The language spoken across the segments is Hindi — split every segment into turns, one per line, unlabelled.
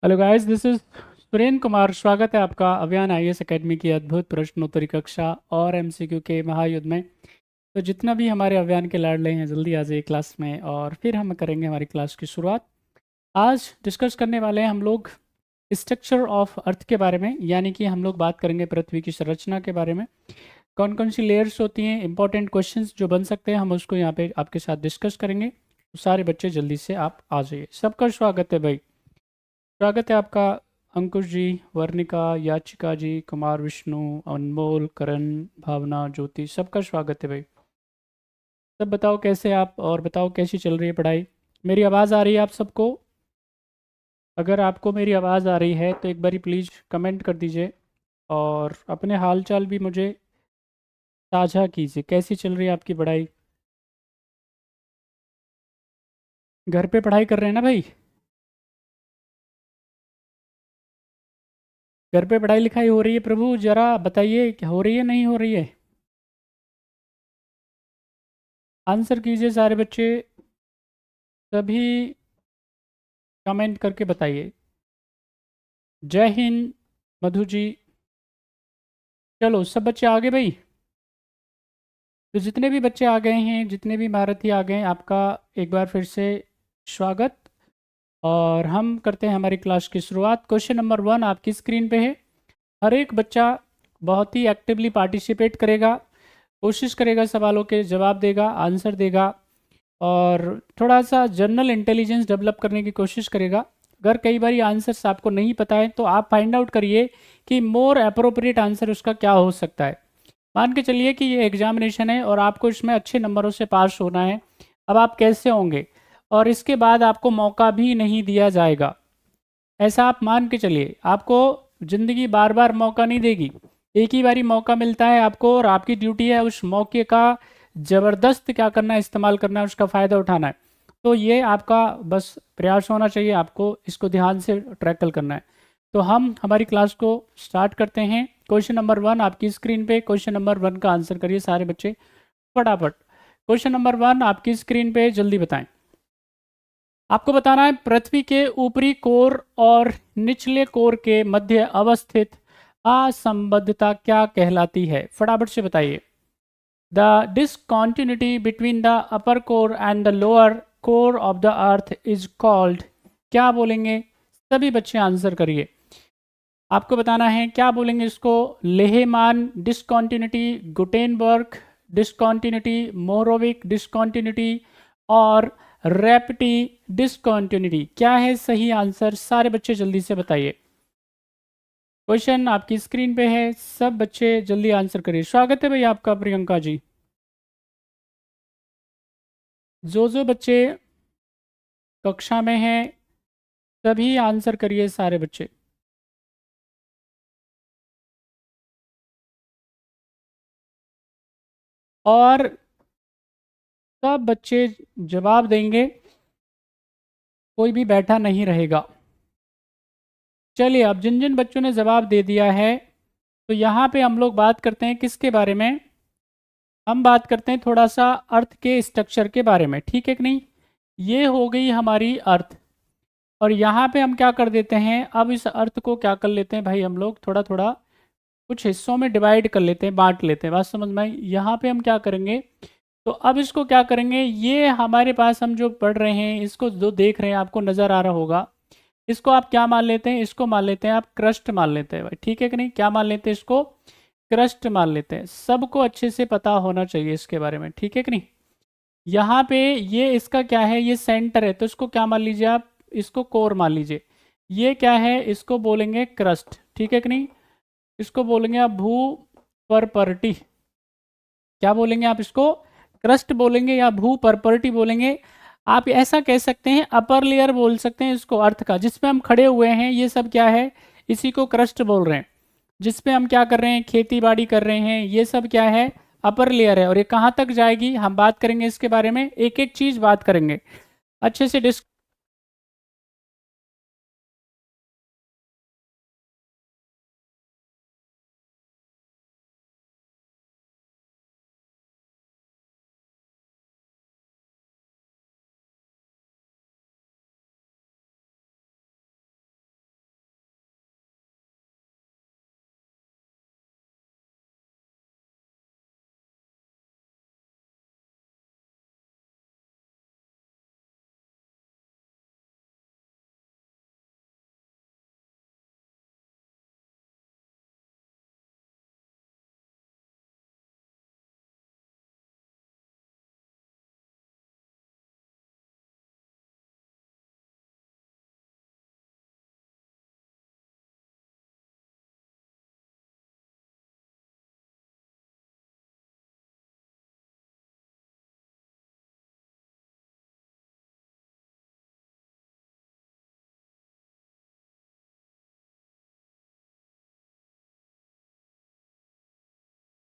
Hello guys, this is Surendra Kumar. स्वागत है आपका अभियान आईएएस एकेडमी की अद्भुत प्रश्नोत्तरी कक्षा और एमसीक्यू के महायुद्ध में। तो जितना भी हमारे अभियान के लाडले हैं, जल्दी आ जाइए क्लास में और फिर हम करेंगे हमारी क्लास की शुरुआत। आज डिस्कस करने वाले हैं हम लोग स्ट्रक्चर ऑफ अर्थ के बारे में, यानी कि हम लोग बात करेंगे पृथ्वी की संरचना के बारे में। कौन कौन सी लेयर्स होती हैं, इंपॉर्टेंट क्वेश्चंस जो बन सकते हैं, हम उसको यहाँ पे आपके साथ डिस्कस करेंगे। तो सारे बच्चे जल्दी से आप आ जाइए। सबका स्वागत है भाई। स्वागत है आपका अंकुश जी, वर्णिका, याचिका जी, कुमार, विष्णु, अनमोल, करण, भावना, ज्योति, सबका स्वागत है भाई। सब बताओ कैसे आप, और बताओ कैसी चल रही है पढ़ाई। मेरी आवाज़ आ रही है आप सबको? अगर आपको मेरी आवाज़ आ रही है तो एक बारी प्लीज़ कमेंट कर दीजिए और अपने हाल चाल भी मुझे साझा कीजिए। कैसी चल रही है आपकी पढ़ाई? घर पे पढ़ाई कर रहे हैं ना भाई? घर पे पढ़ाई लिखाई हो रही है? प्रभु जरा बताइए, क्या हो रही है, नहीं हो रही है? आंसर कीजिए सारे बच्चे, सभी कमेंट करके बताइए। जय हिंद मधु जी। चलो सब बच्चे आ गए भाई। तो जितने भी बच्चे आ गए हैं, जितने भी महारथी आ गए हैं, आपका एक बार फिर से स्वागत। और हम करते हैं हमारी क्लास की शुरुआत। क्वेश्चन नंबर 1 आपकी स्क्रीन पे है। हर एक बच्चा बहुत ही एक्टिवली पार्टिसिपेट करेगा, कोशिश करेगा, सवालों के जवाब देगा, आंसर देगा और थोड़ा सा जनरल इंटेलिजेंस डेवलप करने की कोशिश करेगा। अगर कई बार आंसर्स आपको नहीं पता है तो आप फाइंड आउट करिए कि मोर अप्रोप्रिएट आंसर उसका क्या हो सकता है। मान के चलिए कि ये एग्जामिनेशन है और आपको इसमें अच्छे नंबरों से पास होना है। अब आप कैसे होंगे? और इसके बाद आपको मौका भी नहीं दिया जाएगा। ऐसा आप मान के चलिए, आपको ज़िंदगी बार बार मौका नहीं देगी। एक ही बारी मौका मिलता है आपको और आपकी ड्यूटी है उस मौके का ज़बरदस्त क्या करना है, इस्तेमाल करना है, उसका फ़ायदा उठाना है। तो ये आपका बस प्रयास होना चाहिए, आपको इसको ध्यान से ट्रैकल करना है। तो हम हमारी क्लास को स्टार्ट करते हैं। क्वेश्चन नंबर 1 आपकी स्क्रीन पे। क्वेश्चन नंबर 1 का आंसर करिए सारे बच्चे फटाफट। क्वेश्चन नंबर 1 आपकी स्क्रीन पे, जल्दी बताएं। आपको बताना है पृथ्वी के ऊपरी कोर और निचले कोर के मध्य अवस्थित असंबद्धता क्या कहलाती है? फटाफट से बताइए। The discontinuity between the upper core and the lower core of the earth is called, क्या बोलेंगे? सभी बच्चे आंसर करिए। आपको बताना है क्या बोलेंगे इसको। लेहमान डिसकॉन्टिन्यूटी, गुटेनबर्ग डिसकॉन्टिन्यूटी, मोहरोविक डिसकॉन्टिन्यूटी और रैप्टी डिसकॉन्टिन्यूटी। क्या है सही आंसर? सारे बच्चे जल्दी से बताइए। क्वेश्चन आपकी स्क्रीन पे है, सब बच्चे जल्दी आंसर करिए। स्वागत है भाई आपका प्रियंका जी। जो बच्चे कक्षा में हैं सभी आंसर करिए सारे बच्चे। और सब बच्चे जवाब देंगे, कोई भी बैठा नहीं रहेगा। चलिए, अब जिन जिन बच्चों ने जवाब दे दिया है तो यहाँ पे हम लोग बात करते हैं किसके बारे में? हम बात करते हैं थोड़ा सा अर्थ के स्ट्रक्चर के बारे में, ठीक है कि नहीं? ये हो गई हमारी अर्थ। और यहाँ पे हम क्या कर देते हैं, अब इस अर्थ को क्या कर लेते हैं भाई, हम लोग थोड़ा थोड़ा कुछ हिस्सों में डिवाइड कर लेते हैं, बांट लेते हैं। बात समझ में आई? यहाँ पे हम क्या करेंगे, तो अब इसको क्या करेंगे, ये हमारे पास हम जो पढ़ रहे हैं, इसको जो देख रहे हैं, आपको नज़र आ रहा होगा, इसको आप क्या मान लेते हैं? इसको मान लेते हैं आप क्रस्ट मान लेते हैं भाई, ठीक है कि नहीं? क्या मान लेते हैं इसको? क्रस्ट मान लेते हैं। सबको अच्छे से पता होना चाहिए इसके बारे में, ठीक है कि नहीं? यहाँ पे ये इसका क्या है, ये सेंटर है, तो इसको क्या मान लीजिए आप? इसको कोर मान लीजिए। ये क्या है, इसको बोलेंगे क्रस्ट, ठीक है कि नहीं? इसको बोलेंगे आप भू परपर्टी। क्या बोलेंगे आप इसको? क्रस्ट बोलेंगे या भू परपर्टी बोलेंगे। आप ऐसा कह सकते हैं, अपर लेयर बोल सकते हैं इसको अर्थ का, जिसपे हम खड़े हुए हैं, ये सब क्या है, इसी को क्रस्ट बोल रहे हैं। जिसपे हम क्या कर रहे हैं, खेती बाड़ी कर रहे हैं, ये सब क्या है, अपर लेयर है। और ये कहाँ तक जाएगी, हम बात करेंगे इसके बारे में, एक एक चीज बात करेंगे अच्छे से डिस्क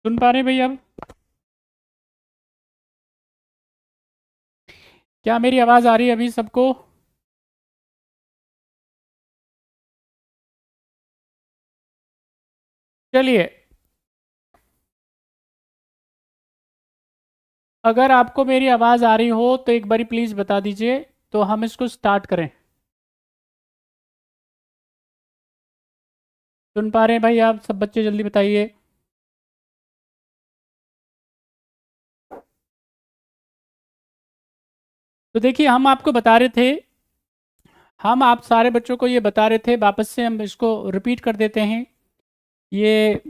सुन पा रहे हैं भैया? क्या मेरी आवाज़ आ रही है अभी सबको? चलिए, अगर आपको मेरी आवाज़ आ रही हो तो एक बारी प्लीज़ बता दीजिए, तो हम इसको स्टार्ट करें। सुन पा रहे हैं भाई आप सब बच्चे? जल्दी बताइए। तो देखिए, हम आपको बता रहे थे, हम आप सारे बच्चों को ये बता रहे थे, वापस से हम इसको रिपीट कर देते हैं। ये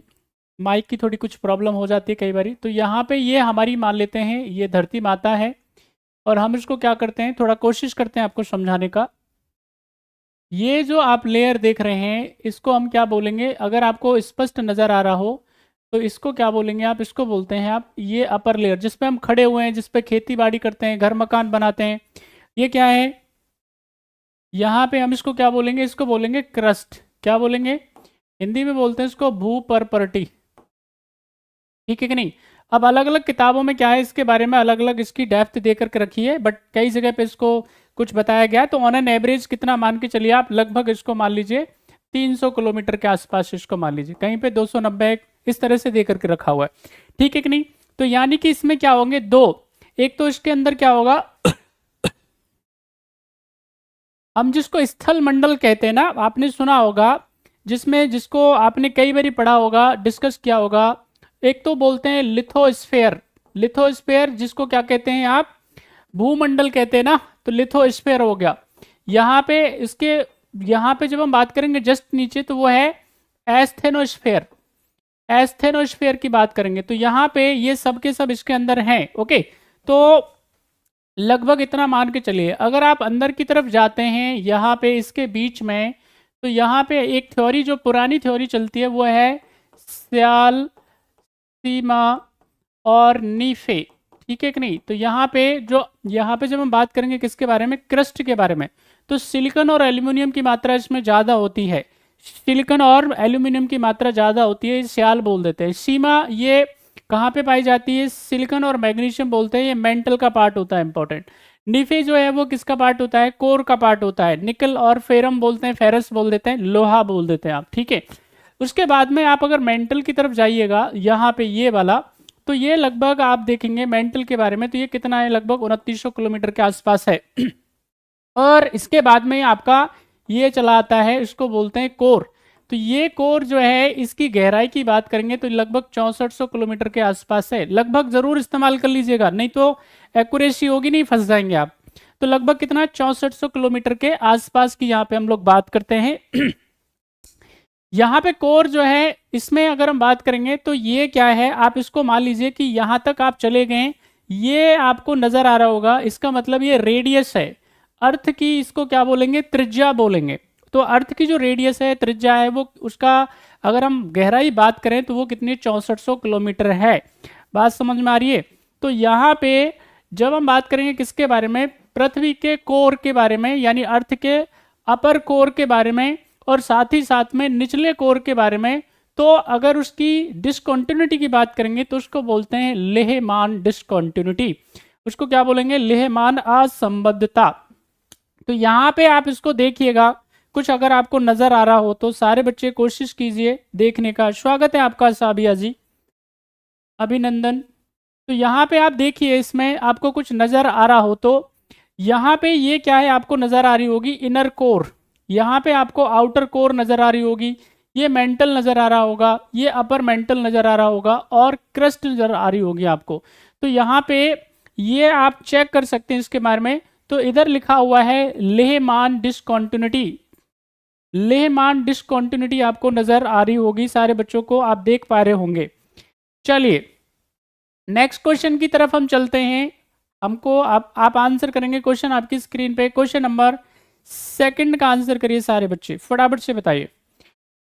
माइक की थोड़ी कुछ प्रॉब्लम हो जाती है कई बारी। तो यहाँ पे ये हमारी मान लेते हैं, ये धरती माता है, और हम इसको क्या करते हैं, थोड़ा कोशिश करते हैं आपको समझाने का। ये जो आप लेयर देख रहे हैं, इसको हम क्या बोलेंगे? अगर आपको स्पष्ट नज़र आ रहा हो तो इसको क्या बोलेंगे आप? इसको बोलते हैं आप ये अपर लेयर, जिस पे हम खड़े हुए हैं, जिस पे खेती बाड़ी करते हैं, घर मकान बनाते हैं। ये क्या है? यहाँ पे हम इसको क्या बोलेंगे? इसको बोलेंगे क्रस्ट। क्या बोलेंगे? हिंदी में बोलते हैं इसको भूपर्परटी। ठीक है कि नहीं? अब अलग अलग किताबों में क्या है, इसके बारे में अलग अलग इसकी डेप्थ दे करके रखी है, बट कई जगह पे इसको कुछ बताया गया है। तो ऑन एन एवरेज कितना मान के चलिए आप, लगभग इसको मान लीजिए 300 किलोमीटर के आसपास इसको मान लीजिए, कहीं पे 290 इस तरह से दे करके रखा हुआ है। ठीक है कि नहीं? तो यानी कि इसमें क्या होंगे, दो, एक तो इसके अंदर क्या होगा, हम जिसको स्थल मंडल कहते हैं ना, आपने सुना होगा, जिसमें जिसको आपने कई बार पढ़ा होगा, डिस्कस किया होगा। एक तो बोलते हैं लिथोस्फेयर। लिथोस्फेयर जिसको क्या कहते हैं आप? भूमंडल कहते हैं ना। तो लिथोस्फेयर हो गया। यहाँ पे इसके, यहाँ पे जब हम बात करेंगे जस्ट नीचे, तो वो है एस्थेनोस्फेयर। एस्थेनोस्फेयर की बात करेंगे तो यहाँ पे ये सब के सब इसके अंदर हैं। ओके, तो लगभग इतना मान के चलिए। अगर आप अंदर की तरफ जाते हैं, यहाँ पे इसके बीच में, तो यहाँ पे एक थ्योरी, जो पुरानी थ्योरी चलती है, वो है स्याल, सीमा और नीफे। ठीक है कि नहीं? तो यहाँ पे जब हम बात करेंगे किसके बारे में, क्रस्ट के बारे में, तो सिलिकॉन और एल्यूमिनियम की मात्रा इसमें ज़्यादा होती है। सिलिकॉन और एल्यूमिनियम की मात्रा ज़्यादा होती है, स्याल बोल देते हैं। सीमा ये कहाँ पे पाई जाती है? सिलिकॉन और मैग्नीशियम बोलते हैं, ये मेंटल का पार्ट होता है, इंपॉर्टेंट। निफे जो है वो किसका पार्ट होता है? कोर का पार्ट होता है। निकल और फेरम बोलते हैं, फेरस बोल देते हैं, लोहा बोल देते हैं आप। ठीक है, उसके बाद में आप अगर मेंटल की तरफ जाइएगा, यहाँ पे ये वाला, तो ये लगभग आप देखेंगे मेंटल के बारे में, तो ये कितना है, लगभग 2900 किलोमीटर के आसपास है। और इसके बाद में आपका ये चला आता है, इसको बोलते हैं कोर। तो ये कोर जो है, इसकी गहराई की बात करेंगे तो लगभग 6400 किलोमीटर के आसपास है। लगभग जरूर इस्तेमाल कर लीजिएगा, नहीं तो एक्यूरेसी होगी नहीं, फंस जाएंगे आप। तो लगभग कितना, 6400 किलोमीटर के आसपास की यहाँ पे हम लोग बात करते हैं। यहाँ पे कोर जो है, इसमें अगर हम बात करेंगे तो ये क्या है, आप इसको मान लीजिए कि यहाँ तक आप चले गए, ये आपको नजर आ रहा होगा, इसका मतलब ये रेडियस है अर्थ की। इसको क्या बोलेंगे? त्रिज्या बोलेंगे। तो अर्थ की जो रेडियस है, त्रिज्या है, वो उसका अगर हम गहराई बात करें तो वो कितनी, 6400 किलोमीटर है। बात समझ में आ रही है? तो यहाँ पे जब हम बात करेंगे किसके बारे में, पृथ्वी के कोर के बारे में, यानी अर्थ के अपर कोर के बारे में, और साथ ही साथ में निचले कोर के बारे में, तो अगर उसकी डिसकंटिन्यूटी की बात करेंगे तो उसको बोलते हैं लेहमान डिसकंटिन्यूटी। उसको क्या बोलेंगे? लेहमान असंबद्धता। तो यहाँ पे आप इसको देखिएगा, कुछ अगर आपको नजर आ रहा हो तो सारे बच्चे कोशिश कीजिए देखने का। स्वागत है आपका साबिया जी, अभिनंदन। तो यहाँ पे आप देखिए, इसमें आपको कुछ नजर आ रहा हो तो यहाँ पे ये क्या है, आपको नजर आ रही होगी इनर कोर। यहाँ पे आपको आउटर कोर नजर आ रही होगी, ये मेंटल नजर आ रहा होगा, ये अपर मेंटल नजर आ रहा होगा, और क्रस्ट नजर आ रही होगी आपको। तो यहाँ पे ये आप चेक कर सकते हैं इसके बारे में। तो इधर लिखा हुआ है लेहमान डिसकंटिन्यूटी। लेहमान डिसकंटिन्यूटी आपको नजर आ रही होगी, सारे बच्चों को आप देख पा रहे होंगे। चलिए नेक्स्ट क्वेश्चन की तरफ हम चलते हैं। हमको आप आंसर करेंगे क्वेश्चन आपकी स्क्रीन पे। क्वेश्चन नंबर सेकंड का आंसर करिए सारे बच्चे, फटाफट से बताइए।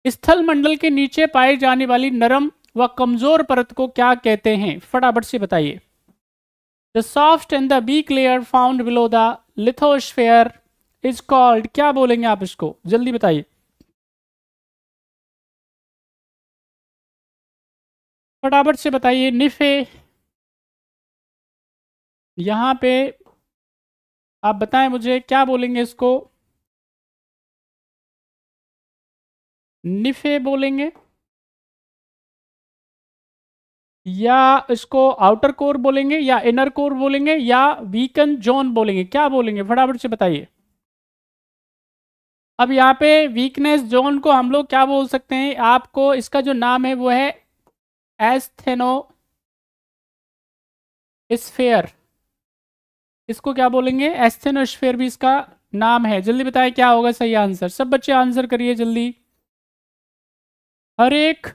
स्थल मंडल के नीचे पाई जाने वाली नरम व कमजोर परत को क्या कहते हैं? फटाफट से बताइए। The soft and the weak layer found below the lithosphere is called, क्या बोलेंगे आप इसको? जल्दी बताइए, फटाफट से बताइए निफे। यहाँ पे आप बताएं मुझे क्या बोलेंगे इसको, निफे बोलेंगे या इसको आउटर कोर बोलेंगे या इनर कोर बोलेंगे या वीकन जोन बोलेंगे, क्या बोलेंगे फटाफट से बताइए। अब यहाँ पे वीकनेस जोन को हम लोग क्या बोल सकते हैं, आपको इसका जो नाम है वो है एस्थेनोस्फेयर। इसको क्या बोलेंगे, एस्थेनोस्फेयर भी इसका नाम है। जल्दी बताएं क्या होगा सही आंसर, सब बच्चे आंसर करिए जल्दी। हर एक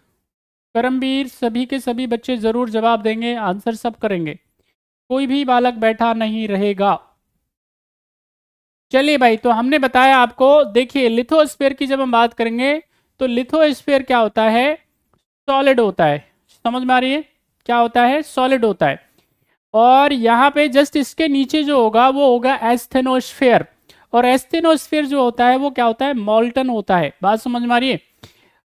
करमवीर सभी के सभी बच्चे जरूर जवाब देंगे, आंसर सब करेंगे, कोई भी बालक बैठा नहीं रहेगा। चलिए भाई, तो हमने बताया आपको, देखिए लिथोस्फीयर की जब हम बात करेंगे तो लिथोस्फीयर क्या होता है, सॉलिड होता है। समझ में आ रही है, क्या होता है, सॉलिड होता है। और यहाँ पे जस्ट इसके नीचे जो होगा वो होगा एस्थेनोस्फीयर, और एस्थेनोस्फीयर जो होता है वो क्या होता है, मॉल्टन होता है। बात समझ में आ रही है,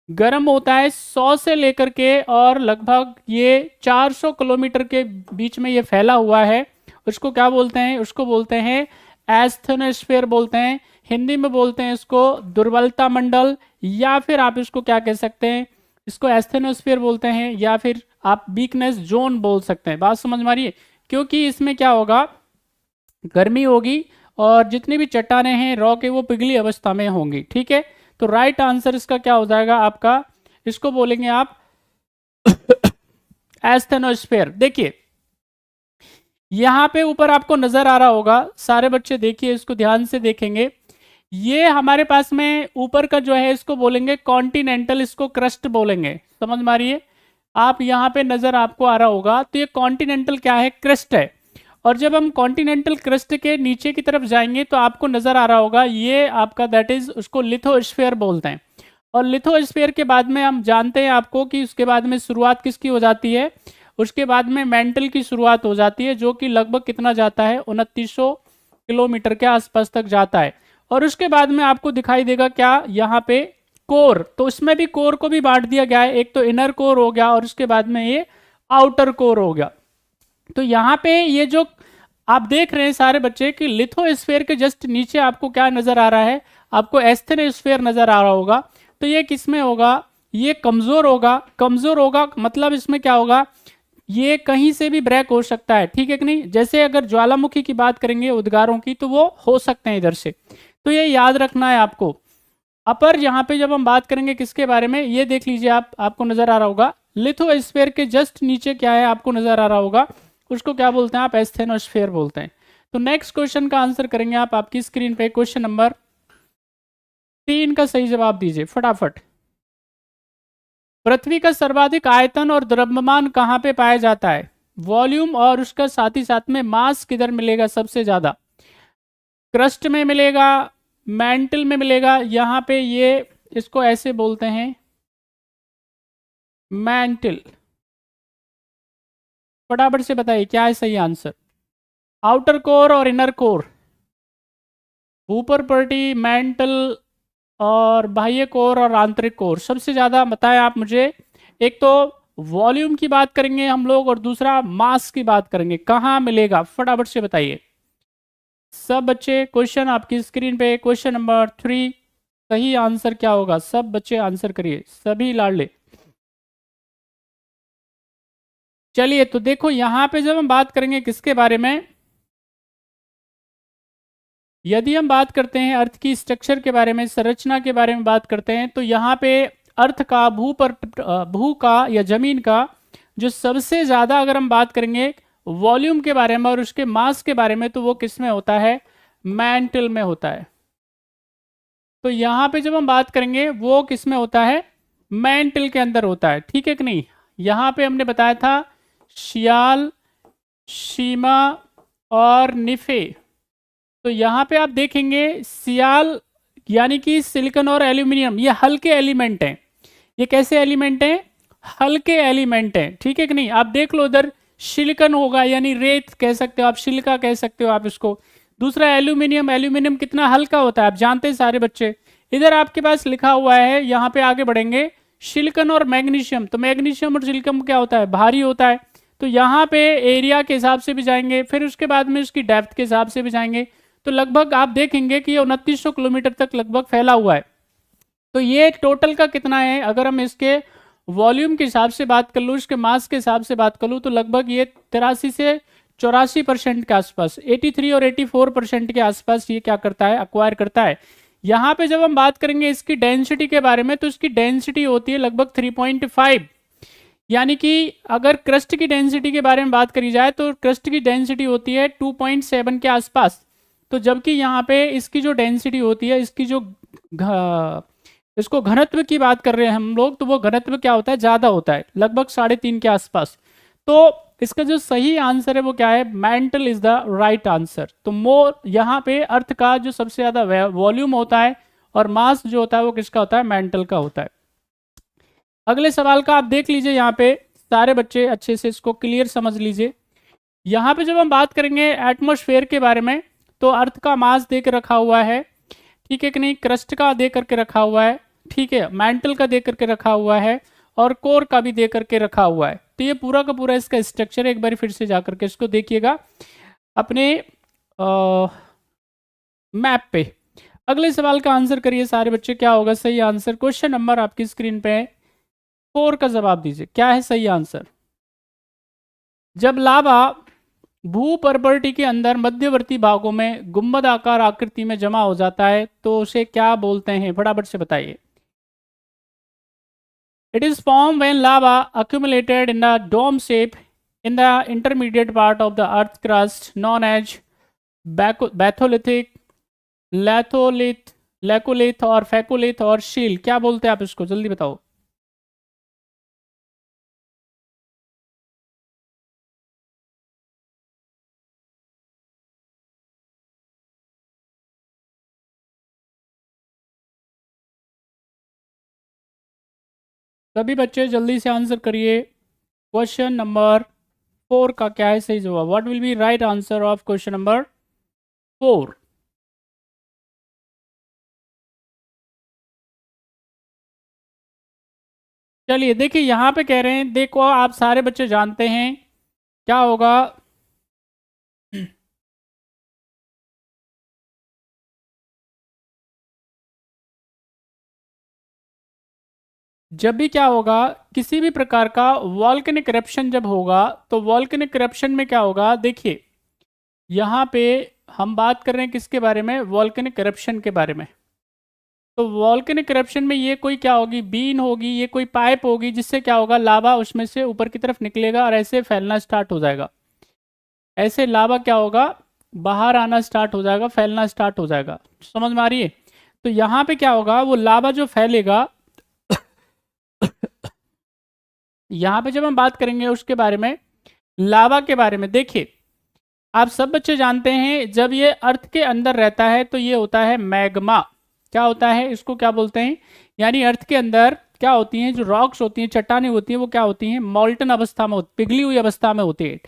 गर्म होता है 100 से लेकर के और लगभग ये 400 किलोमीटर के बीच में ये फैला हुआ है। उसको क्या बोलते हैं, उसको बोलते हैं एस्थेनोस्फीयर बोलते हैं। हिंदी में बोलते हैं इसको दुर्बलता मंडल, या फिर आप इसको क्या कह सकते हैं, इसको एस्थेनोस्फीयर बोलते हैं, या फिर आप वीकनेस जोन बोल सकते हैं। बात समझ में आ रही है, क्योंकि इसमें क्या होगा, गर्मी होगी और जितनी भी चट्टानें हैं रॉ के वो पिघली अवस्था में होंगी। ठीक है, तो राइट आंसर इसका क्या हो जाएगा आपका, इसको बोलेंगे आप एस्थेनोस्फीयर। देखिए यहां पे ऊपर आपको नजर आ रहा होगा, सारे बच्चे देखिए इसको ध्यान से देखेंगे, ये हमारे पास में ऊपर का जो है इसको बोलेंगे कॉन्टिनेंटल, इसको क्रस्ट बोलेंगे। समझ में आ रही है, आप यहाँ पे नजर आपको आ रहा होगा, तो ये कॉन्टिनेंटल क्या है, क्रस्ट है। और जब हम कॉन्टिनेंटल क्रस्ट के नीचे की तरफ जाएंगे तो आपको नजर आ रहा होगा ये आपका दैट इज, उसको लिथोस्फीयर बोलते हैं। और लिथोस्फीयर के बाद में हम जानते हैं आपको कि उसके बाद में शुरुआत किसकी हो जाती है, उसके बाद में मेंटल की शुरुआत हो जाती है, जो कि लगभग कितना जाता है, 2900 किलोमीटर के आसपास तक जाता है। और उसके बाद में आपको दिखाई देगा क्या, यहाँ पे कोर, तो उसमें भी कोर को भी बांट दिया गया है, एक तो इनर कोर हो गया और उसके बाद में ये आउटर कोर हो गया। तो यहाँ पे ये जो आप देख रहे हैं सारे बच्चे कि लिथोस्फीयर के जस्ट नीचे आपको क्या नजर आ रहा है, आपको एस्थेनोस्फीयर नजर आ रहा होगा। तो ये किसमें होगा, ये कमजोर होगा। कमजोर होगा मतलब इसमें क्या होगा, ये कहीं से भी ब्रेक हो सकता है। ठीक है कि नहीं, जैसे अगर ज्वालामुखी की बात करेंगे उद्गारों की, तो वो हो सकते हैं इधर से, तो ये याद रखना है आपको। अपर यहाँ पे जब हम बात करेंगे किसके बारे में, ये देख लीजिए आप, आपको नजर आ रहा होगा लिथोस्फीयर के जस्ट नीचे क्या है आपको नजर आ रहा होगा, उसको क्या बोलते हैं आप, एस्थेनोस्फीयर बोलते हैं। तो नेक्स्ट क्वेश्चन का आंसर करेंगे आप, आपकी स्क्रीन पे क्वेश्चन नंबर 3 का सही जवाब दीजिए फटाफट। पृथ्वी का सर्वाधिक आयतन और द्रव्यमान कहाँ पे पाया जाता है, वॉल्यूम और उसका साथ ही साथ में मास किधर मिलेगा सबसे ज्यादा, क्रस्ट में मिलेगा, मैंटल में मिलेगा, यहाँ पे ये इसको ऐसे बोलते हैं मैंटल। फटाफट से बताइए क्या है सही आंसर, आउटर कोर और इनर कोर, ऊपर पट्टी, मैंटल और बाह्य कोर और आंतरिक कोर, सबसे ज्यादा बताएं आप मुझे। एक तो वॉल्यूम की बात करेंगे हम लोग और दूसरा मास की बात करेंगे, कहाँ मिलेगा फटाफट से बताइए सब बच्चे। क्वेश्चन आपकी स्क्रीन पे क्वेश्चन नंबर 3, सही आंसर क्या होगा, सब बच्चे आंसर करिए, सभी लाडले। चलिए तो देखो यहां पे जब हम बात करेंगे किसके बारे में, यदि हम बात करते हैं अर्थ की स्ट्रक्चर के बारे में, संरचना के बारे में बात करते हैं, तो यहाँ पे अर्थ का भू का या जमीन का जो सबसे ज्यादा अगर हम बात करेंगे वॉल्यूम के बारे में और उसके मास के बारे में, तो वो किस में होता है, मैंटल में होता है। तो यहाँ पे जब हम बात करेंगे वो किस में होता है, मैंटल के अंदर होता है। ठीक है कि नहीं, यहाँ पे हमने बताया था शियाल, शीमा और निफे। तो यहाँ पे आप देखेंगे सियाल यानी कि सिलिकॉन और एल्यूमिनियम, ये हल्के एलिमेंट हैं। ये कैसे एलिमेंट हैं, हल्के एलिमेंट हैं। ठीक है कि नहीं, आप देख लो इधर सिलिकॉन होगा यानी रेत कह सकते हो आप, सिलिका कह सकते हो आप इसको। दूसरा एल्यूमिनियम, एल्यूमिनियम कितना हल्का होता है आप जानते हैं सारे बच्चे। इधर आपके पास लिखा हुआ है, यहाँ पे आगे बढ़ेंगे, सिलिकॉन और मैग्नीशियम, तो मैग्नीशियम और सिलिकॉन क्या होता है, भारी होता है। तो यहाँ पे एरिया के हिसाब से भी जाएंगे, फिर उसके बाद में उसकी डेप्थ के हिसाब से भी जाएंगे। तो लगभग आप देखेंगे कि ये 2900 किलोमीटर तक लगभग फैला हुआ है। तो ये टोटल का कितना है, अगर हम इसके वॉल्यूम के हिसाब से बात कर लूँ, इसके मास के हिसाब से बात कर लूँ, तो लगभग ये 83 से 84% के आसपास, 83 और 84% के आसपास ये क्या करता है, अक्वायर करता है। यहाँ पे जब हम बात करेंगे इसकी डेंसिटी के बारे में, तो इसकी डेंसिटी होती है लगभग 3.5, यानी कि अगर क्रस्ट की डेंसिटी के बारे में बात करी जाए तो क्रस्ट की डेंसिटी होती है 2.7 के आसपास। तो जबकि यहाँ पे इसकी जो डेंसिटी होती है, इसकी जो इसको घनत्व की बात कर रहे हैं हम लोग, तो वो घनत्व क्या होता है, ज़्यादा होता है, लगभग 3.5 के आसपास। तो इसका जो सही आंसर है वो क्या है, mental is the right answer. तो मोर यहाँ पे अर्थ का जो सबसे ज़्यादा वॉल्यूम होता है और मास जो होता है वो किसका होता है, मेंटल का होता है। अगले सवाल का आप देख लीजिए, यहाँ पे सारे बच्चे अच्छे से इसको क्लियर समझ लीजिए। यहाँ पे जब हम बात करेंगे एटमॉस्फेयर के बारे में, तो अर्थ का मास दे के रखा हुआ है, ठीक है कि नहीं, क्रस्ट का दे करके रखा हुआ है, ठीक है, मैंटल का दे करके रखा हुआ है, और कोर का भी दे करके रखा हुआ है। तो ये पूरा का पूरा इसका स्ट्रक्चर, एक बार फिर से जा करके इसको देखिएगा अपने मैप पे। अगले सवाल का आंसर करिए सारे बच्चे, क्या होगा सही आंसर। क्वेश्चन नंबर आपकी स्क्रीन पे है, 4 का जवाब दीजिए, क्या है सही आंसर। जब लावा भूपर्वटी के अंदर मध्यवर्ती भागों में गुंबद आकार आकृति में जमा हो जाता है तो उसे क्या बोलते हैं, फटाफट से बताइए। It is formed when lava accumulated in a dome shape in the intermediate part of the earth crust known as batholithic, lopolith, laccolith और फैकोलिथ और शील। क्या बोलते हैं आप इसको, जल्दी बताओ। सभी बच्चे जल्दी से आंसर करिए। क्वेश्चन नंबर 4 का क्या है सही जवाब, what will be right answer of question number 4। चलिए देखिए, यहाँ पे कह रहे हैं, देखो आप सारे बच्चे जानते हैं क्या होगा, जब भी क्या होगा, किसी भी प्रकार का वॉल्केनिक करप्शन जब होगा, तो वॉल्केनिक करप्शन में क्या होगा, देखिए यहाँ पे हम बात कर रहे हैं किसके बारे में, वॉल्केनिक करप्शन के बारे में। तो वॉल्केनिक करप्शन में ये कोई क्या होगी, बीन होगी, ये कोई पाइप होगी, जिससे क्या होगा, लावा उसमें से ऊपर की तरफ निकलेगा और ऐसे फैलना स्टार्ट हो जाएगा। ऐसे लावा क्या होगा, बाहर आना स्टार्ट हो जाएगा, फैलना स्टार्ट हो जाएगा। समझ में आ रही है। तो यहाँ पे क्या होगा, वो लावा जो फैलेगा यहाँ पे जब हम बात करेंगे उसके बारे में, लावा के बारे में, देखिए आप सब बच्चे जानते हैं जब ये अर्थ के अंदर रहता है तो ये होता है मैग्मा। क्या होता है, इसको क्या बोलते हैं, यानी अर्थ के अंदर क्या होती हैं, जो रॉक्स होती हैं, चट्टानें होती हैं, वो क्या होती हैं, मॉल्टन अवस्था में, पिघली हुई अवस्था में होती है।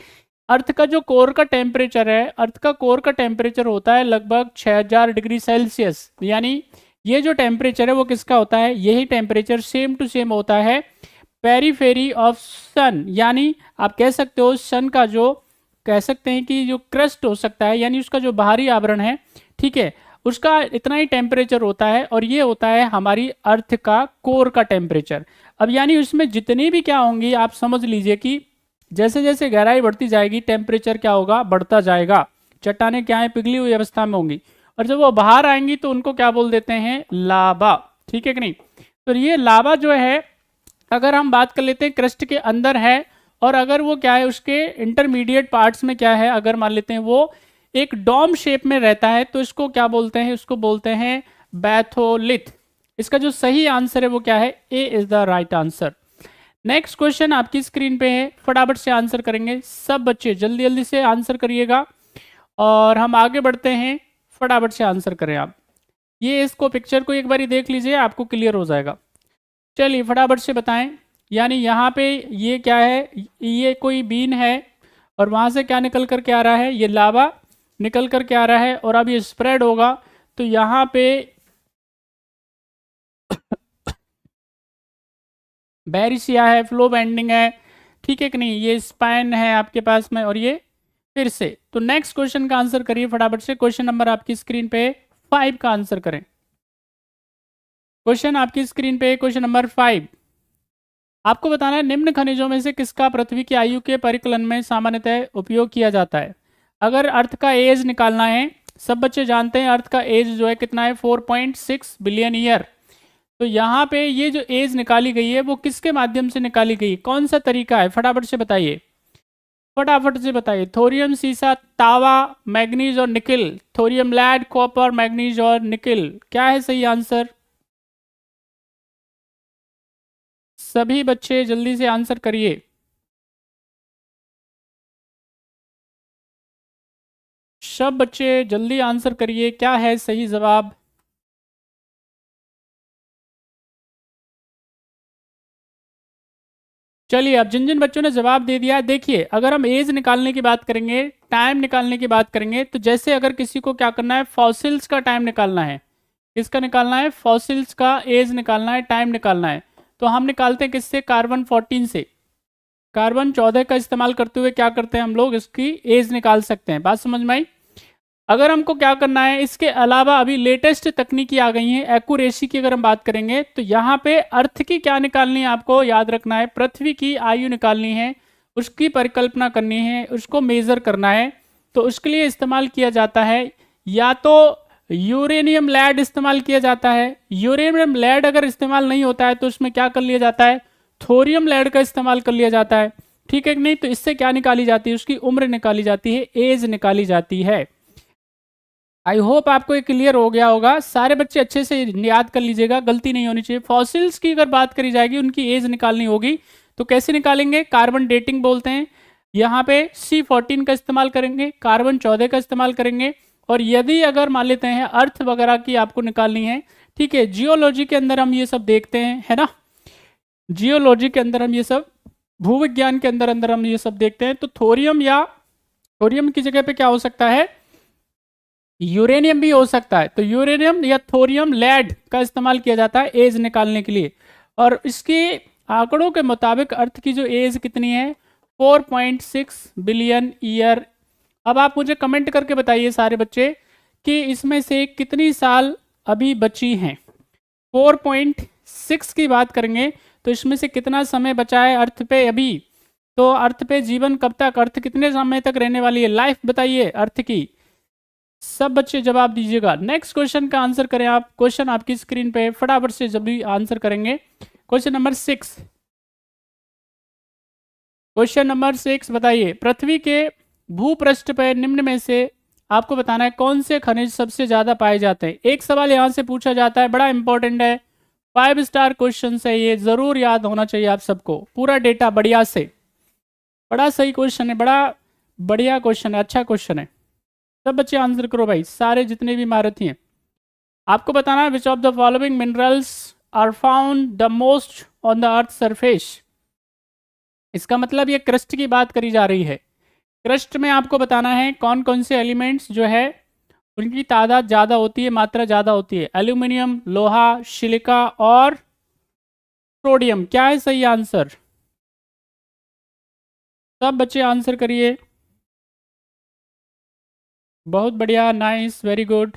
अर्थ का जो कोर का टेम्परेचर है, अर्थ का कोर का टेम्परेचर होता है लगभग 6000 डिग्री सेल्सियस। यानी ये जो टेम्परेचर है वो किसका होता है, यही टेम्परेचर सेम टू सेम होता है पेरीफेरी ऑफ सन, यानी आप कह सकते हो सन का जो कह सकते हैं कि जो क्रस्ट हो सकता है, यानी उसका जो बाहरी आवरण है, ठीक है, उसका इतना ही टेम्परेचर होता है, और ये होता है हमारी अर्थ का कोर का टेम्परेचर। अब यानी उसमें जितनी भी क्या होंगी, आप समझ लीजिए कि जैसे जैसे गहराई बढ़ती जाएगी टेम्परेचर क्या होगा, बढ़ता जाएगा। चट्टानें क्या है, पिघली हुई अवस्था में होंगी, और जब वो बाहर आएंगी तो उनको क्या बोल देते हैं, लावा, ठीक है कि नहीं। तो ये लावा जो है, अगर हम बात कर लेते हैं क्रस्ट के अंदर है, और अगर वो क्या है उसके इंटरमीडिएट पार्ट्स में क्या है, अगर मान लेते हैं वो एक डॉम शेप में रहता है, तो इसको क्या बोलते हैं, इसको बोलते हैं बैथोलिथ। इसका जो सही आंसर है वो क्या है, A is the right answer. Next question आपकी स्क्रीन पे है, फटाफट से आंसर करेंगे सब बच्चे, जल्दी जल्दी से आंसर करिएगा और हम आगे बढ़ते हैं। फटाफट से आंसर करें आप, ये इसको पिक्चर को एक बार देख लीजिए, आपको क्लियर हो जाएगा। चलिए फटाफट से बताएं। यानी यहाँ पे ये क्या है, ये कोई बीन है, और वहाँ से क्या निकल कर के आ रहा है, ये लावा निकल कर के आ रहा है, और अब ये स्प्रेड होगा तो यहाँ पे बैरिसिया है, फ्लो बेंडिंग है, ठीक है कि नहीं, ये स्पाइन है आपके पास में, और ये फिर से। तो नेक्स्ट क्वेश्चन का आंसर करिए फटाफट से। क्वेश्चन नंबर आपकी स्क्रीन पे 5 का आंसर करें। क्वेश्चन आपकी स्क्रीन पे क्वेश्चन नंबर 5। आपको बताना है निम्न खनिजों में से किसका पृथ्वी की आयु के परिकलन में सामान्यतः उपयोग किया जाता है। अगर अर्थ का एज निकालना है, सब बच्चे जानते हैं अर्थ का एज जो है कितना है, 4.6 बिलियन ईयर। तो यहाँ पे ये जो एज निकाली गई है वो किसके माध्यम से निकाली गई, कौन सा तरीका है, फटाफट से बताइए, फटाफट से बताइए। थोरियम, सीसा, तावा, मैग्नीज और nickel, thorium, lead, copper, manganese और निकिल, क्या है सही आंसर? सभी बच्चे जल्दी से आंसर करिए। सब बच्चे जल्दी आंसर करिए, क्या है सही जवाब? चलिए, अब जिन जिन बच्चों ने जवाब दे दिया है, देखिए अगर हम एज निकालने की बात करेंगे, टाइम निकालने की बात करेंगे, तो जैसे अगर किसी को क्या करना है, फॉसिल्स का टाइम निकालना है, किसका निकालना है, फॉसिल्स का एज निकालना है, टाइम निकालना है, तो हम निकालते हैं किससे, कार्बन 14 से। कार्बन 14 का इस्तेमाल करते हुए क्या करते हैं हम लोग, इसकी एज निकाल सकते हैं। बात समझ में आई? अगर हमको क्या करना है, इसके अलावा अभी लेटेस्ट तकनीकी आ गई हैं, एक्यूरेसी की अगर हम बात करेंगे, तो यहाँ पे अर्थ की क्या निकालनी है, आपको याद रखना है, पृथ्वी की आयु निकालनी है, उसकी परिकल्पना करनी है, उसको मेजर करना है। तो उसके लिए इस्तेमाल किया जाता है या तो यूरेनियम लैड इस्तेमाल किया जाता है। यूरेनियम लैड अगर इस्तेमाल नहीं होता है तो उसमें क्या कर लिया जाता है, थोरियम लैड का इस्तेमाल कर लिया जाता है, ठीक है कि नहीं। तो इससे क्या निकाली जाती है, उसकी उम्र निकाली जाती है, एज निकाली जाती है। आई होप आपको ये क्लियर हो गया होगा। सारे बच्चे अच्छे से याद कर लीजिएगा, गलती नहीं होनी चाहिए। फॉसिल्स की अगर बात करी जाएगी, उनकी एज निकालनी होगी, तो कैसे निकालेंगे, कार्बन डेटिंग बोलते हैं। यहाँ पे C14 का इस्तेमाल करेंगे, कार्बन 14 का इस्तेमाल करेंगे। और यदि अगर मान लेते हैं अर्थ वगैरह की आपको निकालनी है, ठीक है, जियोलॉजी के अंदर हम ये सब देखते हैं, है ना, जियोलॉजी के अंदर हम ये सब, भूविज्ञान के अंदर अंदर हम ये सब देखते हैं। तो थोरियम या थोरियम की जगह पे क्या हो सकता है, यूरेनियम भी हो सकता है। तो यूरेनियम या थोरियम लैड का इस्तेमाल किया जाता है एज निकालने के लिए। और इसके आंकड़ों के मुताबिक अर्थ की जो एज कितनी है, 4.6 बिलियन ईयर। अब आप मुझे कमेंट करके बताइए सारे बच्चे कि इसमें से कितनी साल अभी बची हैं। 4.6 की बात करेंगे तो इसमें से कितना समय बचा है अर्थ पे अभी। तो अर्थ पे जीवन कब तक, अर्थ कितने समय तक रहने वाली है, लाइफ बताइए अर्थ की। सब बच्चे जवाब दीजिएगा। नेक्स्ट क्वेश्चन का आंसर करें आप। क्वेश्चन आपकी स्क्रीन पे फटाफट से जब भी आंसर करेंगे। क्वेश्चन नंबर 6, क्वेश्चन नंबर 6 बताइए, पृथ्वी के भूपृष्ठ पर निम्न में से आपको बताना है कौन से खनिज सबसे ज्यादा पाए जाते हैं। एक सवाल यहां से पूछा जाता है, बड़ा इंपॉर्टेंट है, 5 स्टार क्वेश्चन है, ये जरूर याद होना चाहिए आप सबको, पूरा डेटा बढ़िया से। बड़ा सही क्वेश्चन है, बड़ा बढ़िया क्वेश्चन है, अच्छा क्वेश्चन है। सब बच्चे आंसर करो भाई, सारे जितने भी महारथी हैं। आपको बताना है which of the following minerals are found the most on the earth surface. इसका मतलब ये क्रस्ट की बात करी जा रही है। क्रस्ट में आपको बताना है कौन कौन से एलिमेंट्स जो है उनकी तादाद ज़्यादा होती है, मात्रा ज़्यादा होती है। एल्यूमिनियम, लोहा, सिलिका और सोडियम। क्या है सही आंसर? सब बच्चे आंसर करिए। बहुत बढ़िया, नाइस, वेरी गुड।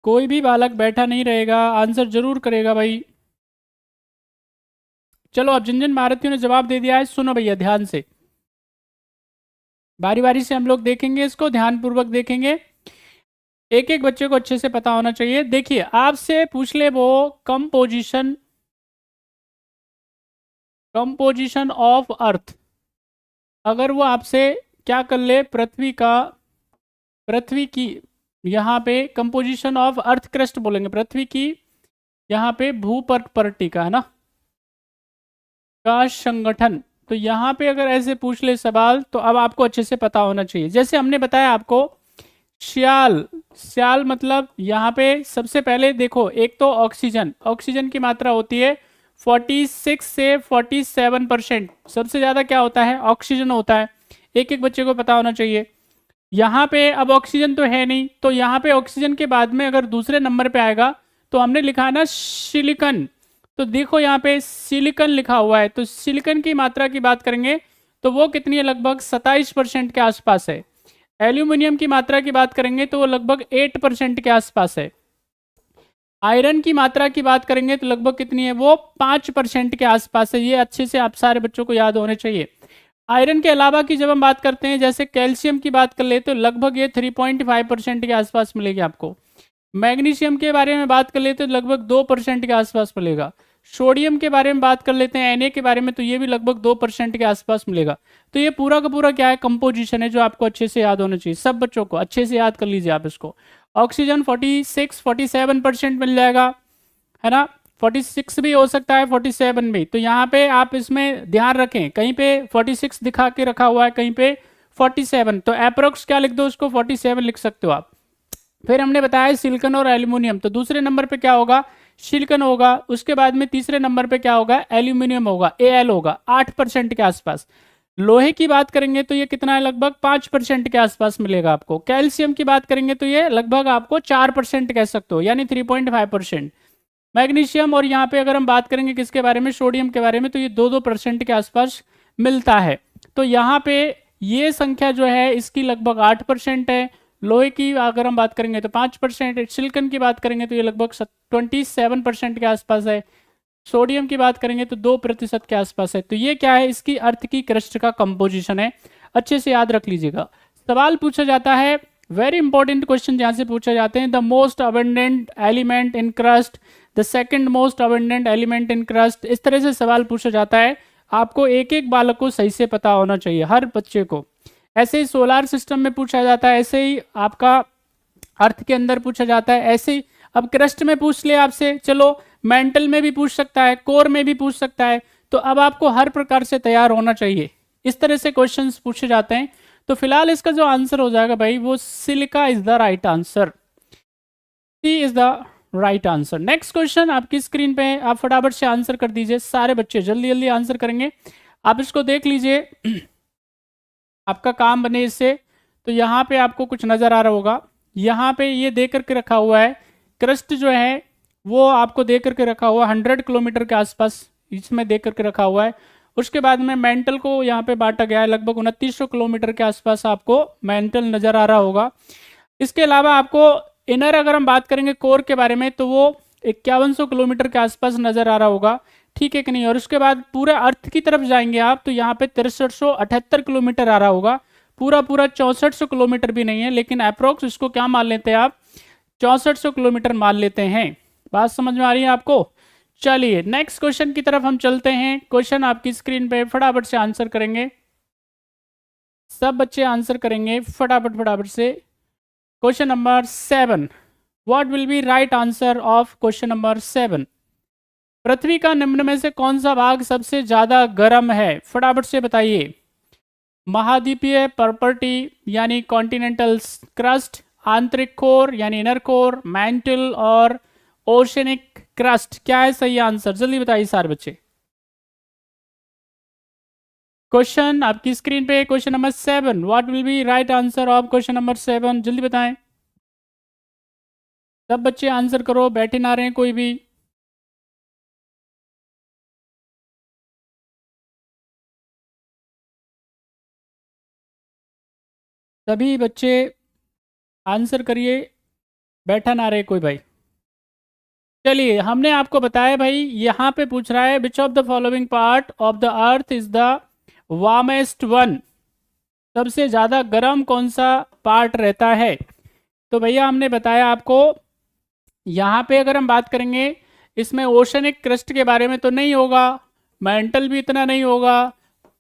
कोई भी बालक बैठा नहीं रहेगा, आंसर जरूर करेगा भाई। चलो, अब जिन जिन भारतीयों ने जवाब दे दिया है, सुनो भैया ध्यान से, बारी बारी से हम लोग देखेंगे इसको, ध्यानपूर्वक देखेंगे, एक एक बच्चे को अच्छे से पता होना चाहिए। देखिए, आपसे पूछ ले वो कंपोजिशन ऑफ अर्थ, अगर वो आपसे क्या कर ले, पृथ्वी की यहाँ पे कंपोजिशन ऑफ अर्थ क्रस्ट बोलेंगे, पृथ्वी की यहाँ पे भूपर्टी का, है ना, का संगठन। तो यहाँ पे अगर ऐसे पूछ ले सवाल, तो अब आपको अच्छे से पता होना चाहिए। जैसे हमने बताया आपको, श्याल मतलब यहाँ पे सबसे पहले देखो, एक तो ऑक्सीजन की मात्रा होती है 46 से 47%। सबसे ज़्यादा क्या होता है, ऑक्सीजन होता है, एक एक बच्चे को पता होना चाहिए। यहाँ पे अब ऑक्सीजन तो है नहीं, तो यहाँ पे ऑक्सीजन के बाद में अगर दूसरे नंबर पे आएगा तो हमने लिखा है ना सिलिकन। तो देखो यहाँ पे सिलिकन लिखा हुआ है, तो सिलिकन की मात्रा की बात करेंगे तो वो कितनी है, लगभग 27% के आसपास है। एल्यूमिनियम की मात्रा की बात करेंगे तो वो लगभग 8% के आसपास है। आयरन की मात्रा की बात करेंगे तो लगभग कितनी है, वो 5% के आसपास है। ये अच्छे से आप सारे बच्चों को याद होने चाहिए। आयरन के अलावा की जब हम बात करते हैं, जैसे कैल्शियम की बात कर ले तो लगभग ये 3.5% के आसपास मिलेगी आपको। मैग्नीशियम के बारे में बात कर लेते तो लगभग 2% के आसपास मिलेगा। सोडियम के बारे में बात कर लेते हैं, Na के बारे में, तो ये भी लगभग 2% के आसपास मिलेगा। तो ये पूरा का पूरा क्या है, कंपोजिशन है, जो आपको अच्छे से याद होना चाहिए। सब बच्चों को अच्छे से याद कर लीजिए आप इसको। ऑक्सीजन 46-47% मिल जाएगा, है ना। 46 भी हो सकता है, 47 भी। तो यहाँ पे आप इसमें ध्यान रखें, कहीं पे 46 दिखा के रखा हुआ है, कहीं पे 47, तो अप्रोक्स क्या लिख दो उसको, 47 लिख सकते हो आप। फिर हमने बताया सिलिकॉन और एल्यूमिनियम, तो दूसरे नंबर पे क्या होगा, सिलिकॉन होगा। उसके बाद में तीसरे नंबर पे क्या होगा, एल्यूमिनियम होगा, Al होगा 8% के आसपास। लोहे की बात करेंगे तो ये कितना है, लगभग 5% के आसपास मिलेगा आपको। कैल्शियम की बात करेंगे तो ये लगभग आपको 4% कह सकते हो, यानी 3.5%। मैग्नीशियम, और यहाँ पे अगर हम बात करेंगे किसके बारे में, सोडियम के बारे में, तो ये 2% के आसपास मिलता है। तो यहाँ पे ये संख्या जो है इसकी लगभग 8% है। लोहे की अगर हम बात करेंगे तो 5% है। सिलिकॉन की बात करेंगे तो ये लगभग 27% के आसपास है। सोडियम की बात करेंगे तो 2% के आसपास है। तो ये क्या है, इसकी अर्थ की क्रस्ट का कंपोजिशन है, अच्छे से याद रख लीजिएगा। सवाल पूछा जाता है, वेरी इंपॉर्टेंट क्वेश्चन यहाँ से पूछे जाते हैं, the most abundant element in crust, the second most abundant element in crust. इस तरह से सवाल पूछा जाता है, आपको एक एक बालक को सही से पता होना चाहिए, हर बच्चे को। ऐसे ही सोलार सिस्टम में पूछा जाता है, ऐसे ही आपका अर्थ के अंदर पूछा जाता है, ऐसे ही अब क्रस्ट में पूछ ले आपसे, चलो मेंटल में भी पूछ सकता है, कोर में भी पूछ सकता है। तो अब आपको हर प्रकार से तैयार होना चाहिए, इस तरह से क्वेश्चंस पूछे जाते हैं। तो फिलहाल इसका जो आंसर हो जाएगा भाई, वो silica is the right answer, C is the right answer. Next question आपकी स्क्रीन पे है, आप फटाफट से आंसर कर दीजिए, सारे बच्चे जल्दी जल्दी आंसर करेंगे। आप इसको देख लीजिए, आपका काम बने इससे। तो यहाँ पे आपको कुछ नज़र आ रहा होगा, यहाँ पे ये दे करके रखा हुआ है, क्रस्ट जो है वो आपको दे करके रखा हुआ 100 किलोमीटर के आसपास, इसमें दे करके रखा हुआ है। उसके बाद में मेंटल को यहाँ पे बांटा गया है, लगभग 2900 किलोमीटर के आसपास आपको मेंटल नज़र आ रहा होगा। इसके अलावा आपको इनर अगर हम बात करेंगे कोर के बारे में, तो वो 5100 किलोमीटर के आसपास नज़र आ रहा होगा, ठीक है कि नहीं। और उसके बाद पूरे अर्थ की तरफ जाएंगे आप, तो यहाँ पे 6378 किलोमीटर आ रहा होगा, पूरा पूरा 6400 किलोमीटर भी नहीं है, लेकिन अप्रोक्स इसको क्या मान लेते हैं आप, 6400 किलोमीटर मान लेते हैं। बात समझ में आ रही है आपको। चलिए नेक्स्ट क्वेश्चन की तरफ हम चलते हैं। क्वेश्चन आपकी स्क्रीन पे, फटाफट से आंसर करेंगे, सब बच्चे आंसर करेंगे फटाफट फटाफट से। Question number 7, what will be right answer of question number 7। पृथ्वी का निम्न में से कौन सा भाग सबसे ज्यादा गर्म है, फटाफट से बताइए। महाद्वीपीय प्रॉपर्टी यानी कॉन्टिनेंटल क्रस्ट, आंतरिक कोर यानी इनर कोर, मैंटल और ओशनिक क्रस्ट, क्या है सही आंसर, जल्दी बताइए सारे बच्चे। क्वेश्चन आपकी स्क्रीन पे, question number 7, what will be right answer of question number 7, जल्दी बताएं। सब बच्चे आंसर करो, बैठे ना रहे कोई भी। सभी बच्चे आंसर करिए, बैठा ना रहे कोई भाई। चलिए हमने आपको बताया भाई, यहाँ पे पूछ रहा है which of the following part of the earth is the warmest one, सबसे ज़्यादा गर्म कौन सा पार्ट रहता है। तो भैया हमने बताया आपको, यहाँ पे अगर हम बात करेंगे, इसमें ओशनिक क्रस्ट के बारे में तो नहीं होगा, मेंटल भी इतना नहीं होगा,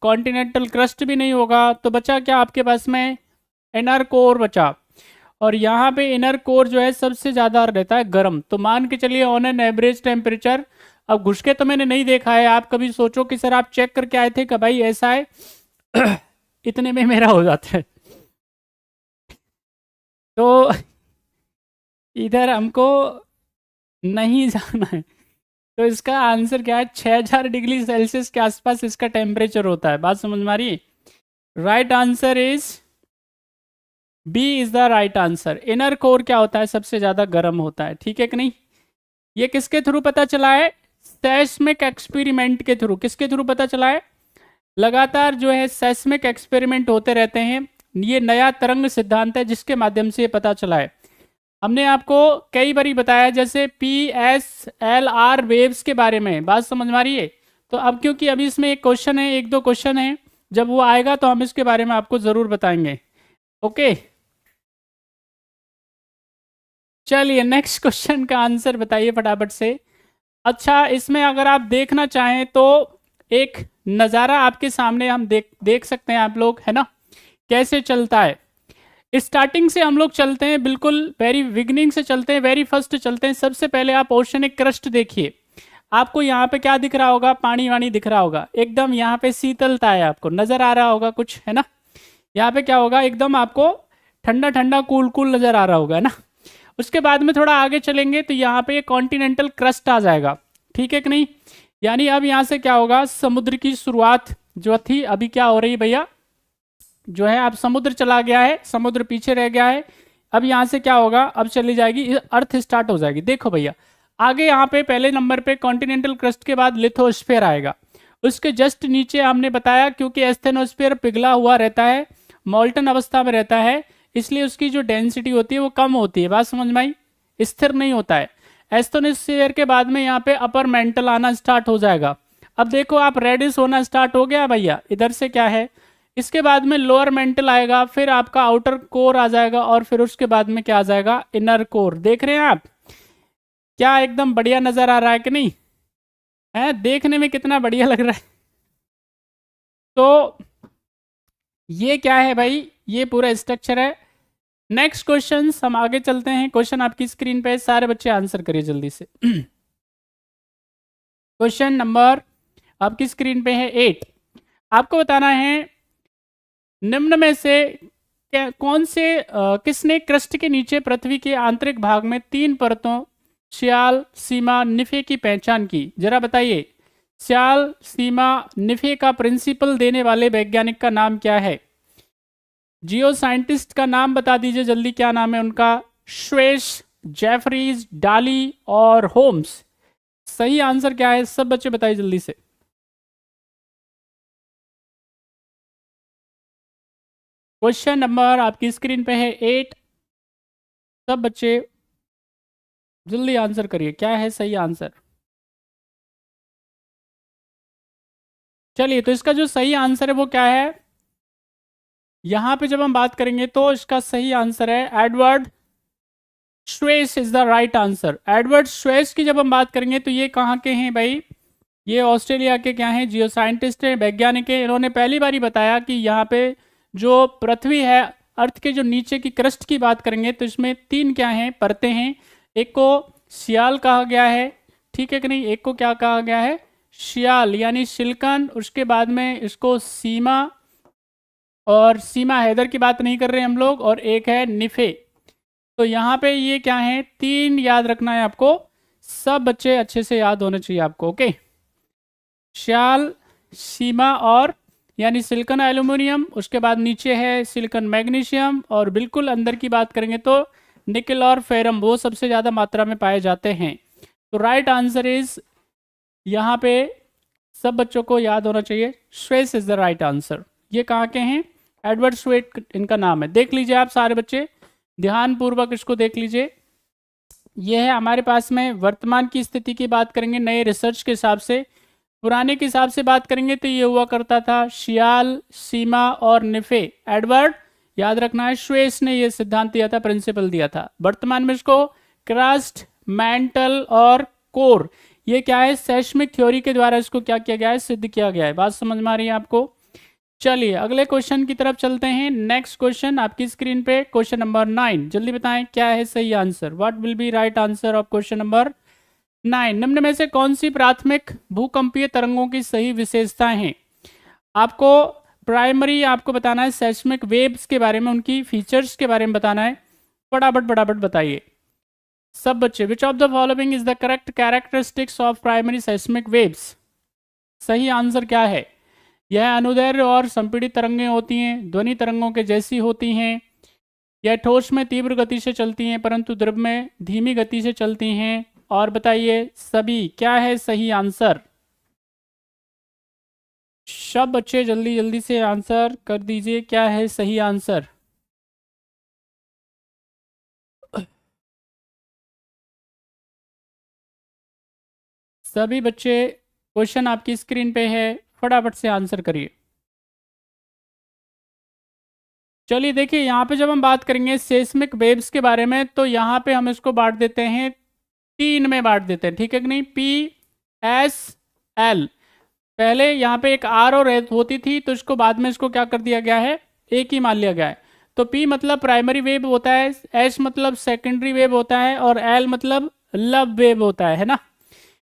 कॉन्टिनेंटल क्रस्ट भी नहीं होगा, तो बचा क्या आपके पास में, इनर कोर बचा। और यहाँ पे इनर कोर जो है सबसे ज़्यादा रहता है गर्म। तो मान के चलिए ऑन एन एवरेज टेम्परेचर, अब घुस के तो मैंने नहीं देखा है, आप कभी सोचो कि सर आप चेक करके आए थे कि भाई ऐसा है इतने में मेरा हो जाता है। तो इधर हमको नहीं जाना है। तो इसका आंसर क्या है, 6000 डिग्री सेल्सियस के आसपास इसका टेम्परेचर होता है। बात समझ में आ रही है। Right answer is B is the right answer. Inner core क्या होता है? सबसे ज्यादा गर्म होता है, ठीक है कि नहीं? ये किसके थ्रू पता चला है? सेस्मिक एक्सपेरिमेंट के थ्रू। किसके थ्रू पता चला है? लगातार जो है सेस्मिक एक्सपेरिमेंट होते रहते हैं। ये नया तरंग सिद्धांत है जिसके माध्यम से ये पता चला है। हमने आपको कई बार बताया, जैसे PSLR वेव्स के बारे में। बात समझ में आ रही है? तो अब क्योंकि अभी इसमें एक क्वेश्चन है, एक दो क्वेश्चन है, जब वो आएगा तो हम इसके बारे में आपको जरूर बताएंगे। ओके, चलिए नेक्स्ट क्वेश्चन का आंसर बताइए फटाफट से। अच्छा, इसमें अगर आप देखना चाहें तो एक नज़ारा आपके सामने हम देख सकते हैं आप लोग, है ना, कैसे चलता है। स्टार्टिंग से हम लोग चलते हैं, बिल्कुल वेरी बिगनिंग से चलते हैं, वेरी फर्स्ट चलते हैं। सबसे पहले आप ओशनिक क्रस्ट देखिए। आपको यहाँ पे क्या दिख रहा होगा? पानी वानी दिख रहा होगा एकदम। यहाँ पे शीतलता है, आपको नजर आ रहा होगा कुछ, है ना? यहाँ पे क्या होगा? एकदम आपको ठंडा ठंडा कूल कूल नजर आ रहा होगा, है ना? उसके बाद में थोड़ा आगे चलेंगे तो यहाँ पे कॉन्टिनेंटल क्रस्ट आ जाएगा, ठीक है कि नहीं? यानी अब यहाँ से क्या होगा? समुद्र की शुरुआत जो थी अभी क्या हो रही है भैया? जो है अब समुद्र चला गया है, समुद्र पीछे रह गया है। अब यहाँ से क्या होगा? अब चली जाएगी अर्थ, स्टार्ट हो जाएगी। देखो भैया, आगे यहाँ पे पहले नंबर पे कॉन्टिनेंटल क्रस्ट के बाद लिथोस्फीयर आएगा। उसके जस्ट नीचे हमने बताया, क्योंकि एस्थेनोस्फीयर पिघला हुआ रहता है, मॉल्टन अवस्था में रहता है, इसलिए उसकी जो डेंसिटी होती है वो कम होती है। बात समझ में आई? स्थिर नहीं होता है। एस्थेनोस्फीयर के बाद में यहाँ पे अपर मेंटल आना स्टार्ट हो जाएगा। अब देखो आप, रेडिस होना स्टार्ट हो गया भैया, इधर से क्या है? इसके बाद में लोअर मेंटल आएगा, फिर आपका आउटर कोर आ जाएगा, और फिर उसके बाद में क्या आ जाएगा? Inner core. देख रहे हैं आप? क्या एकदम बढ़िया नजर आ रहा है कि नहीं? है, देखने में कितना बढ़िया लग रहा है। तो ये क्या है भाई? ये पूरा स्ट्रक्चर है। नेक्स्ट क्वेश्चन हम आगे चलते हैं। क्वेश्चन आपकी स्क्रीन पे, सारे बच्चे आंसर करिए जल्दी से। क्वेश्चन नंबर आपकी स्क्रीन पे है 8। आपको बताना है निम्न में से कौन से किसने क्रस्ट के नीचे पृथ्वी के आंतरिक भाग में 3 परतों श्याल, सीमा, निफे की पहचान की? जरा बताइए, श्याल, सीमा, निफे का प्रिंसिपल देने वाले वैज्ञानिक का नाम क्या है? जियो साइंटिस्ट का नाम बता दीजिए जल्दी, क्या नाम है उनका? श्वेश, जेफरीज, डाली और होम्स। सही आंसर क्या है? सब बच्चे बताइए जल्दी से। क्वेश्चन नंबर आपकी स्क्रीन पे है 8। सब बच्चे जल्दी आंसर करिए, क्या है सही आंसर? चलिए, तो इसका जो सही आंसर है वो क्या है? यहां पे जब हम बात करेंगे तो इसका सही आंसर है Edward Suess is the right answer. Edward Suess की जब हम बात करेंगे तो ये कहाँ के हैं भाई? ये ऑस्ट्रेलिया के क्या हैं? जियो साइंटिस्ट हैं, वैज्ञानिक हैं। इन्होंने पहली बार ही बताया कि यहाँ पे जो पृथ्वी है, अर्थ के जो नीचे की क्रस्ट की बात करेंगे तो इसमें 3 क्या हैं? परतें हैं। एक को सियाल कहा गया है, ठीक है कि नहीं? एक को क्या कहा गया है? सियाल यानी सिलिकॉन। उसके बाद में इसको सीमा, और सीमा हैदर की बात नहीं कर रहे हम लोग, और एक है निफे। तो यहाँ पे ये क्या है? 3 याद रखना है आपको। सब बच्चे अच्छे से याद होने चाहिए आपको। ओके, शाल, सीमा और यानी सिलिकॉन एल्यूमिनियम, उसके बाद नीचे है सिलिकॉन मैग्नीशियम, और बिल्कुल अंदर की बात करेंगे तो निकल और फेरम, वो सबसे ज़्यादा मात्रा में पाए जाते हैं। तो राइट आंसर इज, यहाँ पे सब बच्चों को याद होना चाहिए, श्वेस इज द राइट आंसर। ये कहाँ के हैं? एडवर्ड स्वेट इनका नाम है। देख लीजिए आप सारे बच्चे, ध्यानपूर्वक इसको देख लीजिए। यह है हमारे पास में वर्तमान की स्थिति की बात करेंगे नए रिसर्च के हिसाब से। पुराने के हिसाब से बात करेंगे तो ये हुआ करता था सियाल, सीमा और निफे। एडवर्ड याद रखना है, श्वेस ने ये सिद्धांत दिया था, प्रिंसिपल दिया था। वर्तमान में इसको क्रस्ट, मैंटल और कोर, ये क्या है? सेस्मिक थ्योरी के द्वारा इसको क्या किया गया है? सिद्ध किया गया है। बात समझ में आ रही है आपको? चलिए अगले क्वेश्चन की तरफ चलते हैं। नेक्स्ट क्वेश्चन आपकी स्क्रीन पे, क्वेश्चन नंबर 9। जल्दी बताएं क्या है सही answer? What will be right answer of question number 9? निम्न में से कौन सी प्राथमिक भूकंपीय तरंगों की सही विशेषताएं हैं? आपको प्राइमरी आपको बताना है सेस्मिक वेव्स के बारे में, उनकी फीचर्स के बारे में बताना है। फटाफट फटाफट बताइए सब बच्चे। विच of the following is the correct characteristics of primary seismic waves? सही आंसर क्या है? यह अनुदैर्घ्य और संपीड़ित तरंगें होती हैं, ध्वनि तरंगों के जैसी होती हैं, यह ठोस में तीव्र गति से चलती हैं परंतु द्रव में धीमी गति से चलती हैं। और बताइए सभी क्या है सही आंसर? सब बच्चे जल्दी जल्दी से आंसर कर दीजिए, क्या है सही आंसर? सभी बच्चे, क्वेश्चन आपकी स्क्रीन पे है, फटाफट से आंसर करिए। चलिए देखिए, यहाँ पे जब हम बात करेंगे सेस्मिक वेव्स के बारे में तो यहाँ पे हम इसको बांट देते हैं, 3 में बांट देते हैं, ठीक है कि नहीं? PSL, पहले यहाँ पे एक R और S होती थी तो इसको बाद में इसको क्या कर दिया गया है, एक ही मान लिया गया है। तो P मतलब प्राइमरी वेव होता है, S मतलब सेकेंडरी वेव होता है और L मतलब लब वेव होता है ना।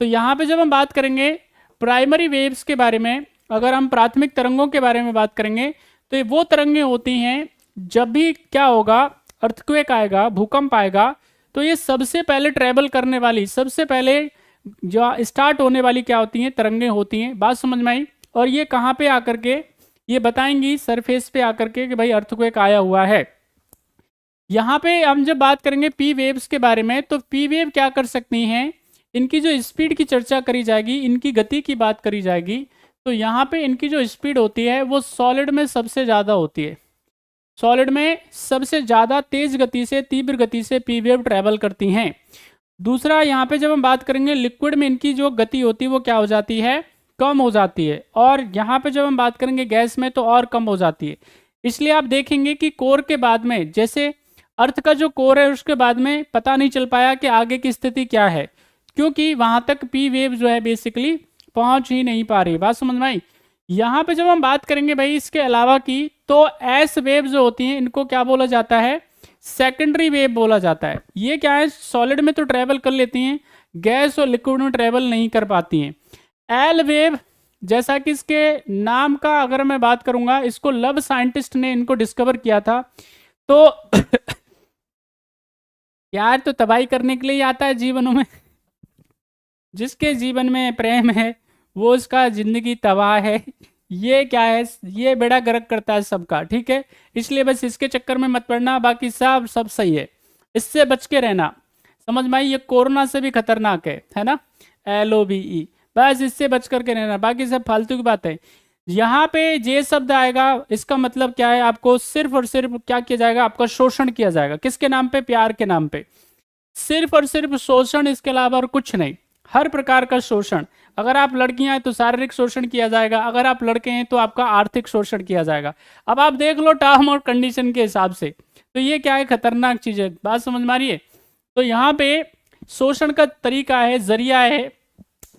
तो यहाँ पे जब हम बात करेंगे प्राइमरी वेव्स के बारे में, अगर हम प्राथमिक तरंगों के बारे में बात करेंगे तो ये वो तरंगें होती हैं जब भी क्या होगा, अर्थक्वेक आएगा, भूकंप आएगा, तो ये सबसे पहले ट्रेवल करने वाली, सबसे पहले जो स्टार्ट होने वाली क्या होती हैं, तरंगें होती हैं। बात समझ में आई? और ये कहाँ पे आकर के ये बताएंगी, सरफेस पे आकर के कि भाई अर्थक्वेक आया हुआ है। यहाँ पे हम जब बात करेंगे पी वेव्स के बारे में तो पी वेव क्या कर सकती हैं, इनकी जो स्पीड की चर्चा करी जाएगी, इनकी गति की बात करी जाएगी। तो यहाँ पे इनकी जो स्पीड होती है वो सॉलिड में सबसे ज़्यादा होती है, सॉलिड में सबसे ज़्यादा तेज गति से, तीव्र गति से पी वेव ट्रैवल करती हैं। दूसरा, यहाँ पे जब हम बात करेंगे लिक्विड में इनकी जो गति होती है वो क्या हो जाती है, कम हो जाती है। और यहाँ पे जब हम बात करेंगे गैस में तो और कम हो जाती है। इसलिए आप देखेंगे कि कोर के बाद में, जैसे अर्थ का जो कोर है उसके बाद में पता नहीं चल पाया कि आगे की स्थिति क्या है, क्योंकि वहां तक पी वेव जो है बेसिकली पहुंच ही नहीं पा रही। बात समझ में आई? यहाँ पे जब हम बात करेंगे भाई इसके अलावा की, तो एस वेव जो होती हैं इनको क्या बोला जाता है, सेकेंडरी वेव बोला जाता है। ये क्या है, सॉलिड में तो ट्रेवल कर लेती हैं, गैस और लिक्विड में ट्रेवल नहीं कर पाती हैं। एल वेव, जैसा कि इसके नाम का अगर मैं बात करूंगा, इसको लव साइंटिस्ट ने इनको डिस्कवर किया था। तो यार तो तबाही करने के लिए आता है जीवनों में, जिसके जीवन में प्रेम है वो उसका जिंदगी तबाह है। ये क्या है, ये बेड़ा गर्क करता है सबका, ठीक है? इसलिए बस इसके चक्कर में मत पड़ना, बाकी सब सही है, इससे बच के रहना। समझ में आई? ये कोरोना से भी खतरनाक है ना, LOVE, बस इससे बच करके रहना, बाकी सब फालतू की बात है। यहाँ पे जे शब्द आएगा, इसका मतलब क्या है, आपको सिर्फ और सिर्फ क्या किया जाएगा, आपका शोषण किया जाएगा। किसके नाम पे? प्यार के नाम पे, सिर्फ और सिर्फ शोषण, इसके अलावा और कुछ नहीं। हर प्रकार का शोषण। अगर आप लड़कियां हैं तो शारीरिक शोषण किया जाएगा, अगर आप लड़के हैं तो आपका आर्थिक शोषण किया जाएगा। अब आप देख लो टर्म और कंडीशन के हिसाब से, तो ये क्या है, खतरनाक चीज है। बात समझ में आ रही है? तो यहाँ पे शोषण का तरीका है, जरिया है,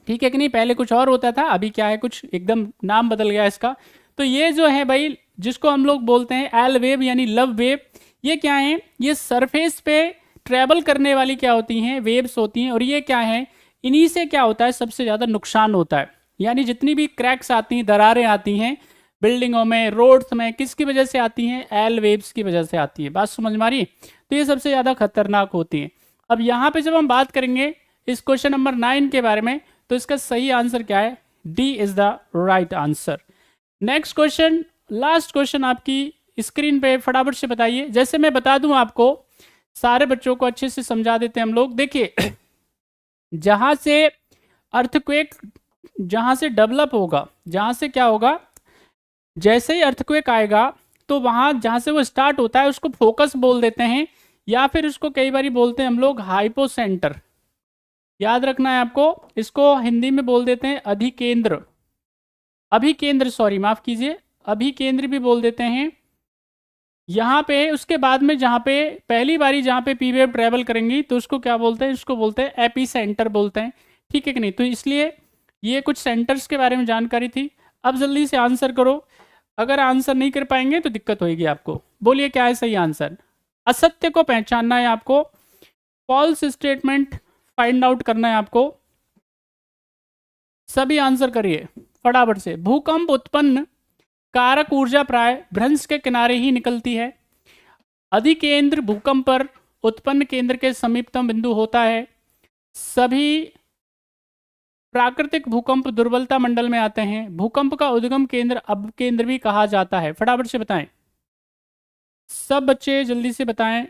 ठीक है कि नहीं? पहले कुछ और होता था, अभी क्या है, कुछ एकदम नाम बदल गया इसका। तो ये जो है भाई, जिसको हम लोग बोलते हैं एल वेव यानी लव वेव, ये क्या है, ये सरफेस पे ट्रेवल करने वाली क्या होती हैं, वेव्स होती हैं। और ये क्या है, इन्हीं से क्या होता है, सबसे ज़्यादा नुकसान होता है। यानी जितनी भी क्रैक्स आती हैं, दरारें आती हैं बिल्डिंगों में, रोड्स में, किसकी वजह से आती हैं, एल वेव्स की वजह से आती है। बात समझ में आ रही है? तो ये सबसे ज़्यादा खतरनाक होती हैं। अब यहाँ पे जब हम बात करेंगे इस क्वेश्चन नंबर 9 के बारे में, तो इसका सही आंसर क्या है, D is the right answer. Next question, last question आपकी स्क्रीन पे, फटाफट से बताइए। जैसे मैं बता दूं आपको, सारे बच्चों को अच्छे से समझा देते हैं हम लोग। देखिए, जहां से अर्थक्वेक, जहां से डेवलप होगा, जहां से क्या होगा, जैसे ही अर्थक्वेक आएगा तो वहां जहां से वो स्टार्ट होता है उसको फोकस बोल देते हैं, या फिर उसको कई बार बोलते हैं हम लोग हाइपोसेंटर। याद रखना है आपको, इसको हिंदी में बोल देते हैं अधिकेंद्र, अभिकेंद्र, सॉरी माफ कीजिए, अभिकेंद्र भी बोल देते हैं। यहाँ पे उसके बाद में जहाँ पे पहली बारी जहाँ पे पी वेव ट्रेवल करेंगी तो उसको क्या बोलते हैं, इसको बोलते हैं एपी सेंटर बोलते हैं, ठीक है कि नहीं? तो इसलिए ये कुछ सेंटर्स के बारे में जानकारी थी। अब जल्दी से आंसर करो, अगर आंसर नहीं कर पाएंगे तो दिक्कत होगी आपको। बोलिए क्या है सही आंसर? असत्य को पहचानना है आपको, फॉल्स स्टेटमेंट फाइंड आउट करना है आपको। सभी आंसर करिए फटाफट से। भूकंप उत्पन्न कारक ऊर्जा प्राय भ्रंश के किनारे ही निकलती है। अधिकेंद्र भूकंप पर उत्पन्न केंद्र के समीपतम बिंदु होता है। सभी प्राकृतिक भूकंप दुर्बलता मंडल में आते हैं। भूकंप का उद्गम केंद्र अपकेंद्र भी कहा जाता है। फटाफट से बताएं। सब बच्चे जल्दी से बताएं।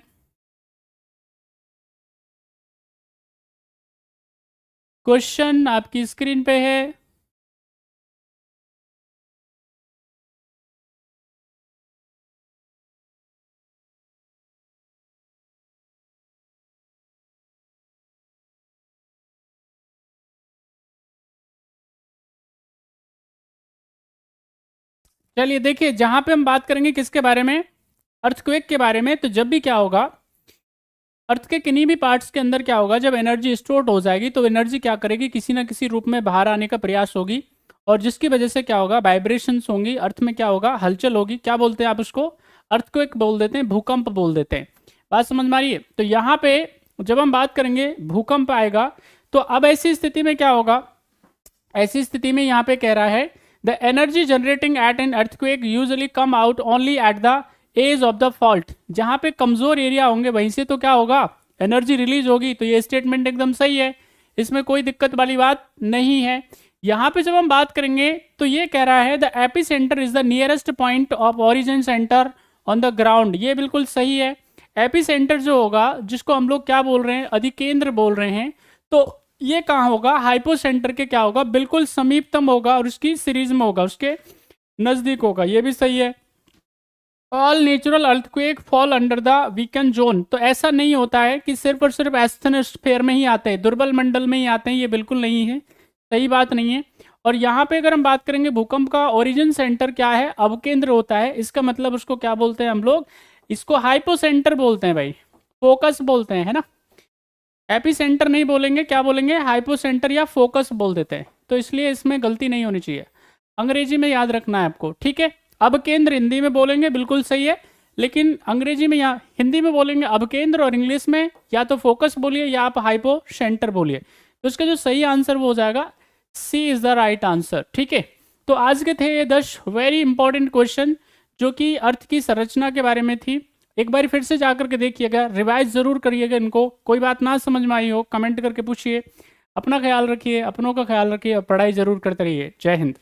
क्वेश्चन आपकी स्क्रीन पे है। चलिए देखिए, जहां पे हम बात करेंगे किसके बारे में, अर्थक्वेक के बारे में, तो जब भी क्या होगा, अर्थ के किन्हीं भी पार्ट्स के अंदर क्या होगा, जब एनर्जी स्टोर हो जाएगी तो एनर्जी क्या करेगी, किसी ना किसी रूप में बाहर आने का प्रयास होगी, और जिसकी वजह से क्या होगा, वाइब्रेशंस होंगी, अर्थ में क्या होगा, हलचल होगी। क्या बोलते हैं आप उसको, अर्थक्वेक बोल देते हैं, भूकंप बोल देते हैं। बात समझ में आ रही है? तो यहाँ पे जब हम बात करेंगे भूकंप आएगा, तो अब ऐसी स्थिति में क्या होगा, ऐसी स्थिति में यहाँ पे कह रहा है the energy generating at an earthquake usually come out only at the edge of the fault. जहां पे कमजोर एरिया होंगे वहीं से तो क्या होगा, एनर्जी रिलीज होगी। तो ये स्टेटमेंट एकदम सही है, इसमें कोई दिक्कत वाली बात नहीं है। यहां पे जब हम बात करेंगे तो ये कह रहा है the AP centre is the nearest point of origin centre on the ground. ये बिल्कुल सही है। एपी सेंटर जो होगा, जिसको हम लोग क्या बोल रहे हैं, अधिकेंद्र बोल रहे हैं, तो ये कहाँ होगा, हाइपो सेंटर के क्या होगा, बिल्कुल समीपतम होगा, और उसकी सीरीज में होगा, उसके नजदीक होगा। ये भी सही है। All natural earthquake fall under the weaken zone. तो ऐसा नहीं होता है कि सिर्फ और सिर्फ एस्थेनोस्फेयर में ही आते हैं, दुर्बल मंडल में ही आते हैं, ये बिल्कुल नहीं है, सही बात नहीं है। और यहाँ पे अगर हम बात करेंगे भूकंप का ओरिजिन सेंटर क्या है, अवकेंद्र होता है, इसका मतलब उसको क्या बोलते हैं हम लोग, इसको हाइपो सेंटर बोलते हैं भाई, फोकस बोलते हैं, है ना। एपी सेंटर नहीं बोलेंगे, क्या बोलेंगे, हाइपो सेंटर या फोकस बोल देते हैं। तो इसलिए इसमें गलती नहीं होनी चाहिए, अंग्रेजी में याद रखना है आपको, ठीक है। अब केंद्र हिंदी में बोलेंगे, बिल्कुल सही है, लेकिन अंग्रेजी में या हिंदी में बोलेंगे अब केंद्र, और इंग्लिश में या तो फोकस बोलिए या आप हाइपो सेंटर बोलिए। तो इसका जो सही आंसर वो हो जाएगा, सी इज द राइट आंसर, ठीक है। तो आज के थे ये 10 वेरी इंपॉर्टेंट क्वेश्चन जो कि अर्थ की संरचना के बारे में थी। एक बार फिर से जाकर के देखिएगा, रिवाइज जरूर करिएगा इनको। कोई बात ना समझ में आई हो कमेंट करके पूछिए। अपना ख्याल रखिए, अपनों का ख्याल रखिए, और पढ़ाई जरूर करते रहिए। जय हिंद।